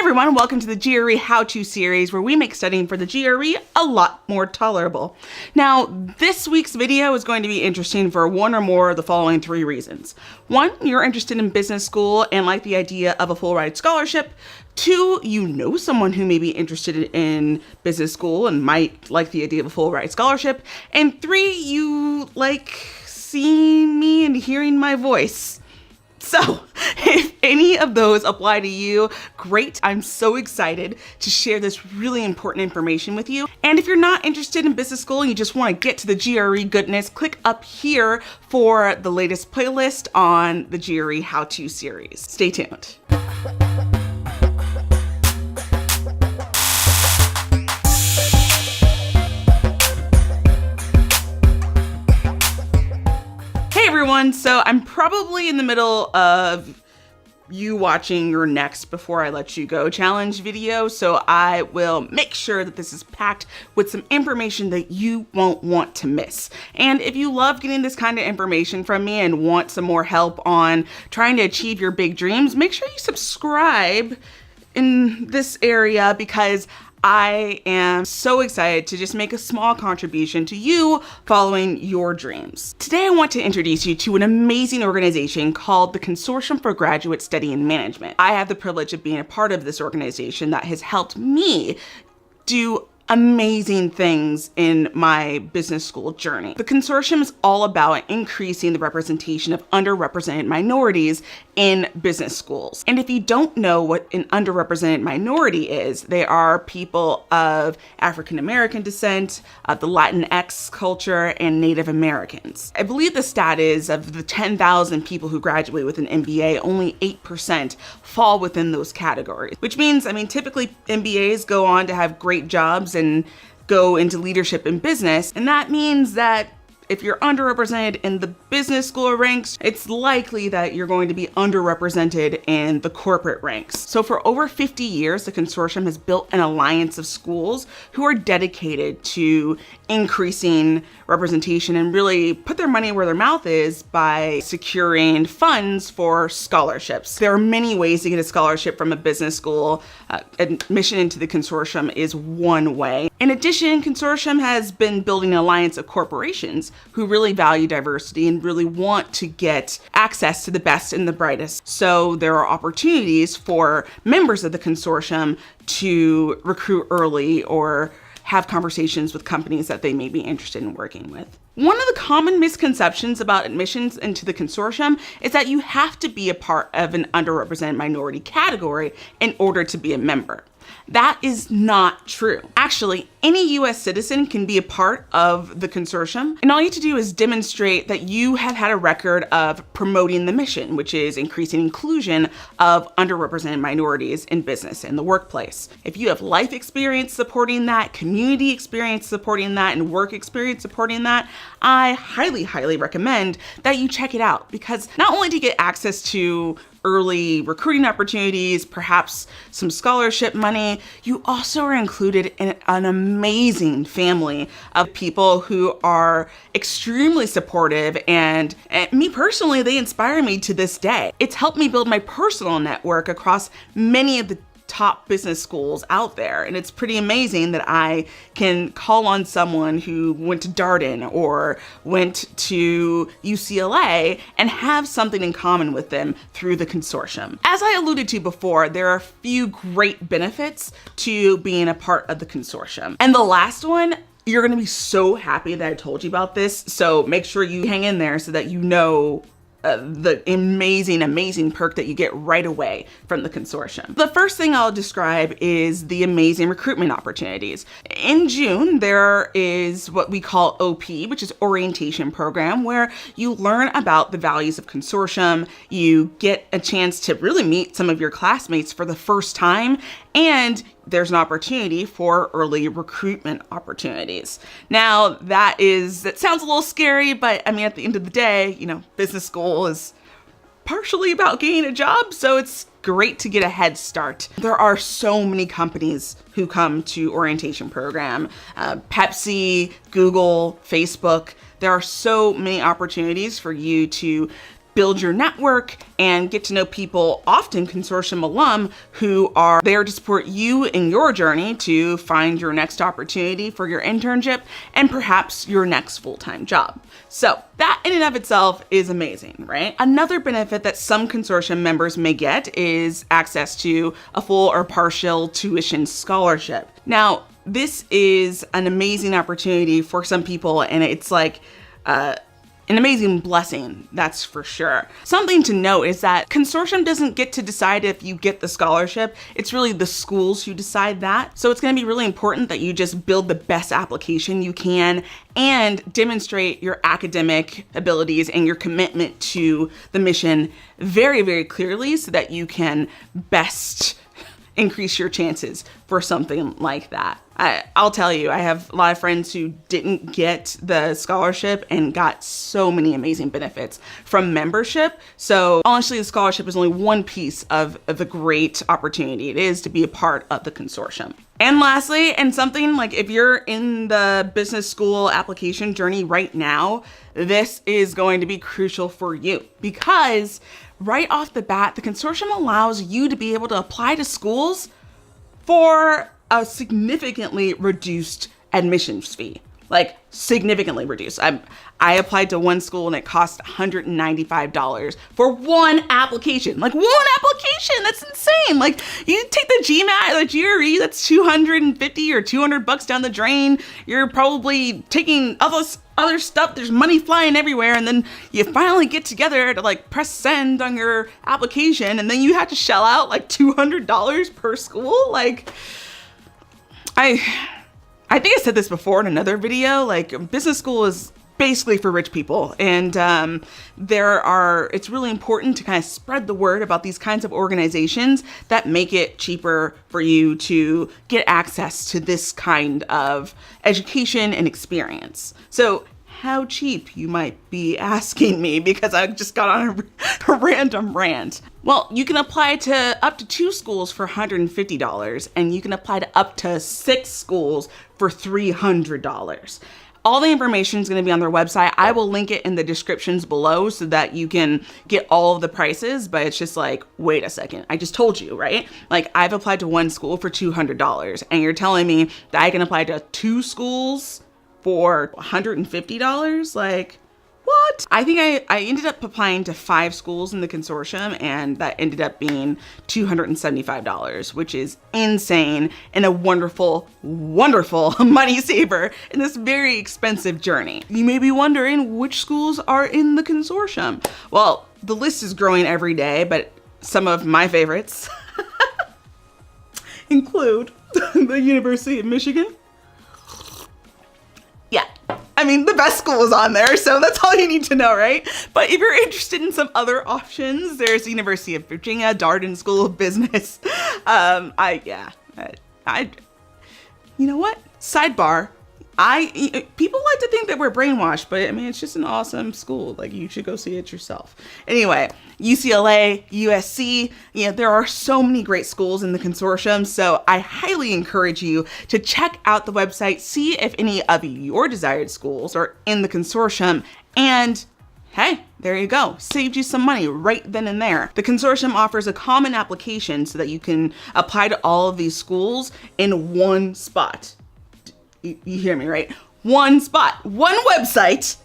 everyone, welcome to the GRE How-To series where we make studying for the GRE a lot more tolerable. Now, this week's video is going to be interesting for one or more of the following three reasons. One, you're interested in business school and like the idea of a full ride scholarship. Two, you know someone who may be interested in business school and might like the idea of a full ride scholarship. And three, you like seeing me and hearing my voice. So, if any of those apply to you, great. I'm so excited to share this really important information with you. And if you're not interested in business school and you just want to get to the GRE goodness, click up here for the latest playlist on the GRE How-To series. Stay tuned. Everyone, so I'm probably in the middle of you watching your next Before I Let You Go challenge video, so I will make sure that this is packed with some information that you won't want to miss. And if you love getting this kind of information from me and want some more help on trying to achieve your big dreams, make sure you subscribe in this area because I am so excited to just make a small contribution to you following your dreams. Today, I want to introduce you to an amazing organization called the Consortium for Graduate Study in Management. I have the privilege of being a part of this organization that has helped me do amazing things in my business school journey. The consortium is all about increasing the representation of underrepresented minorities in business schools. And if you don't know what an underrepresented minority is, they are people of African American descent, the Latinx culture, and Native Americans. I believe the stat is of the 10,000 people who graduate with an MBA, only 8% fall within those categories, which means, typically MBAs go on to have great jobs and go into leadership in business. And that means that if you're underrepresented in the business school ranks, it's likely that you're going to be underrepresented in the corporate ranks. So for over 50 years, the consortium has built an alliance of schools who are dedicated to increasing representation and really put their money where their mouth is by securing funds for scholarships. There are many ways to get a scholarship from a business school. Admission into the consortium is one way. In addition, consortium has been building an alliance of corporations who really value diversity and really want to get access to the best and the brightest. So there are opportunities for members of the consortium to recruit early or have conversations with companies that they may be interested in working with. One of the common misconceptions about admissions into the consortium is that you have to be a part of an underrepresented minority category in order to be a member. That is not true. Actually, any US citizen can be a part of the consortium, and all you have to do is demonstrate that you have had a record of promoting the mission, which is increasing inclusion of underrepresented minorities in business and the workplace. If you have life experience supporting that, community experience supporting that, and work experience supporting that, I highly, highly recommend that you check it out, because not only do you get access to early recruiting opportunities, perhaps some scholarship money, you also are included in an amazing family of people who are extremely supportive, and me personally, they inspire me to this day. It's helped me build my personal network across many of the top business schools out there. And it's pretty amazing that I can call on someone who went to Darden or went to UCLA and have something in common with them through the consortium. As I alluded to before, there are a few great benefits to being a part of the consortium. And the last one, you're gonna be so happy that I told you about this. So make sure you hang in there so that you know the amazing perk that you get right away from the consortium. The first thing I'll describe is the amazing recruitment opportunities. In June, there is what we call OP, which is orientation program, where you learn about the values of consortium, you get a chance to really meet some of your classmates for the first time, and there's an opportunity for early recruitment opportunities. Now, that sounds a little scary, but at the end of the day, business school is partially about getting a job, so it's great to get a head start. There are so many companies who come to orientation program, Pepsi, Google, Facebook. There are so many opportunities for you to build your network and get to know people, often consortium alum, who are there to support you in your journey to find your next opportunity for your internship and perhaps your next full-time job. So that in and of itself is amazing, right? Another benefit that some consortium members may get is access to a full or partial tuition scholarship. Now, this is an amazing opportunity for some people, and it's like an amazing blessing, that's for sure. Something to note is that consortium doesn't get to decide if you get the scholarship. It's really the schools who decide that. So it's gonna be really important that you just build the best application you can and demonstrate your academic abilities and your commitment to the mission very, very clearly so that you can best increase your chances for something like that. I'll tell you, I have a lot of friends who didn't get the scholarship and got so many amazing benefits from membership. So honestly, the scholarship is only one piece of the great opportunity it is to be a part of the consortium. And lastly, and something like if you're in the business school application journey right now, this is going to be crucial for you because right off the bat, the consortium allows you to be able to apply to schools for a significantly reduced admissions fee, like significantly reduced. I applied to one school and it cost $195 for one application. Like one application, that's insane. Like you take the GMAT, the GRE, that's $250 or $200 down the drain. You're probably taking other stuff. There's money flying everywhere. And then you finally get together to like press send on your application. And then you have to shell out like $200 per school. Like I think I said this before in another video, like business school is basically for rich people. And it's really important to kind of spread the word about these kinds of organizations that make it cheaper for you to get access to this kind of education and experience. So how cheap, you might be asking me, because I just got on a random rant. Well, you can apply to up to 2 schools for $150, and you can apply to up to 6 schools for $300. All the information is going to be on their website. I will link it in the descriptions below so that you can get all of the prices, but it's just like, wait a second, I just told you, right? Like I've applied to one school for $200, and you're telling me that I can apply to 2 schools for $150? Like, what? I think I ended up applying to 5 schools in the consortium, and that ended up being $275, which is insane and a wonderful, wonderful money saver in this very expensive journey. You may be wondering which schools are in the consortium. Well, the list is growing every day, but some of my favorites include the University of Michigan. Yeah, I mean, the best school is on there, so that's all you need to know, right? But if you're interested in some other options, there's the University of Virginia, Darden School of Business. You know what? Sidebar. People like to think that we're brainwashed, but I mean, it's just an awesome school. Like you should go see it yourself. Anyway, UCLA, USC, there are so many great schools in the consortium. So I highly encourage you to check out the website, see if any of your desired schools are in the consortium, and hey, there you go. Saved you some money right then and there. The consortium offers a common application so that you can apply to all of these schools in one spot. You hear me, right? One spot, one website,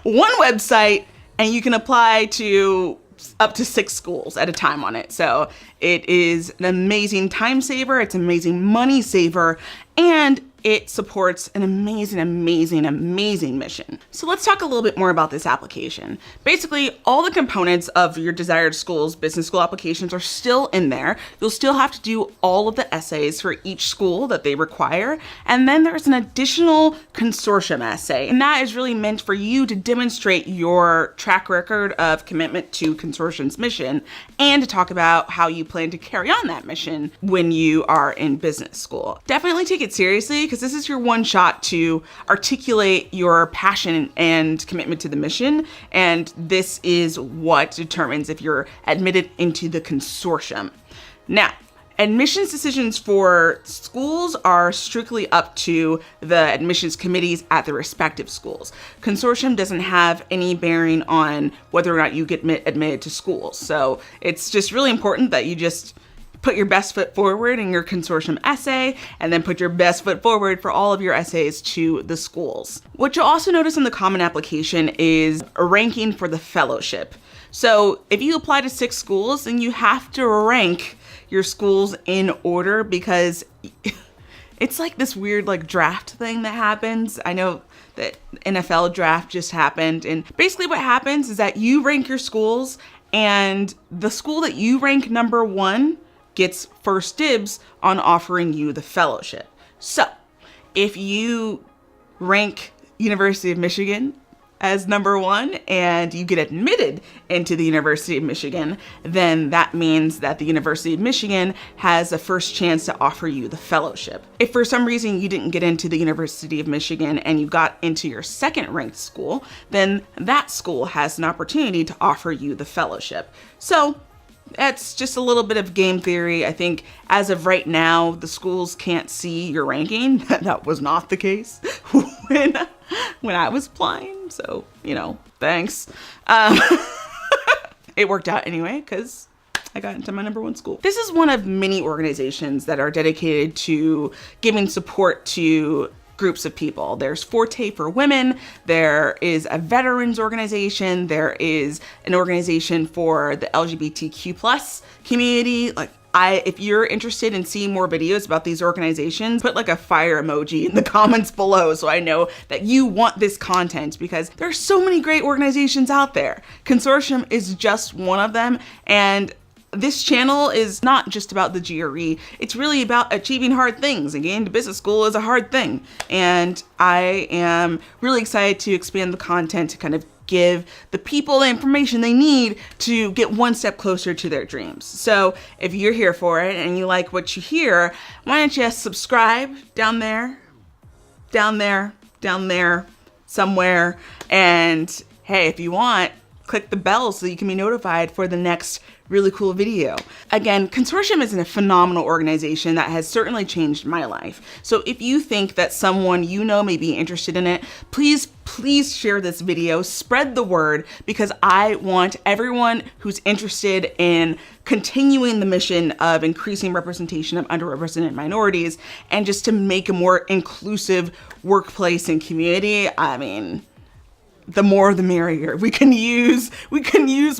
one website, and you can apply to up to 6 schools at a time on it. So it is an amazing time saver. It's an amazing money saver, and it supports an amazing, amazing, amazing mission. So let's talk a little bit more about this application. Basically, all the components of your desired school's business school applications are still in there. You'll still have to do all of the essays for each school that they require. And then there's an additional consortium essay. And that is really meant for you to demonstrate your track record of commitment to consortium's mission and to talk about how you plan to carry on that mission when you are in business school. Definitely take it seriously, because this is your one shot to articulate your passion and commitment to the mission. And this is what determines if you're admitted into the consortium. Now, Admissions decisions for schools are strictly up to the admissions committees at the respective schools. Consortium doesn't have any bearing on whether or not you get admitted to schools. So it's just really important that you just put your best foot forward in your consortium essay, and then put your best foot forward for all of your essays to the schools. What you'll also notice in the common application is a ranking for the fellowship. So if you apply to 6 schools, then you have to rank your schools in order, because it's like this weird like draft thing that happens. I know that NFL draft just happened, and basically what happens is that you rank your schools, and the school that you rank number 1 gets first dibs on offering you the fellowship. So if you rank University of Michigan as number 1 and you get admitted into the University of Michigan, then that means that the University of Michigan has a first chance to offer you the fellowship. If for some reason you didn't get into the University of Michigan and you got into your second ranked school, then that school has an opportunity to offer you the fellowship. So that's just a little bit of game theory. I think as of right now, the schools can't see your ranking. That was not the case when I was applying. So, thanks. It worked out anyway, because I got into my number 1 school. This is one of many organizations that are dedicated to giving support to groups of people. There's Forte for Women, there is a veterans organization, there is an organization for the LGBTQ plus community. If you're interested in seeing more videos about these organizations, put like a fire emoji in the comments below so I know that you want this content, because there's so many great organizations out there. Consortium is just one of them, and this channel is not just about the GRE. It's really about achieving hard things. And getting to business school is a hard thing. And I am really excited to expand the content to kind of give the people the information they need to get one step closer to their dreams. So if you're here for it and you like what you hear, why don't you subscribe down there, somewhere. And hey, if you want, click the bell so you can be notified for the next really cool video. Again, Consortium is a phenomenal organization that has certainly changed my life. So if you think that someone you know may be interested in it, please share this video, spread the word, because I want everyone who's interested in continuing the mission of increasing representation of underrepresented minorities and just to make a more inclusive workplace and community. I mean, the more the merrier. We can use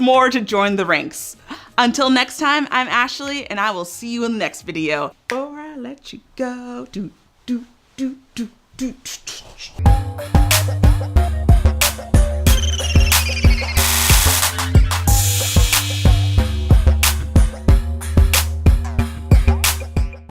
more to join the ranks. Until next time, I'm Ashley, and I will see you in the next video. Before I let you go, do.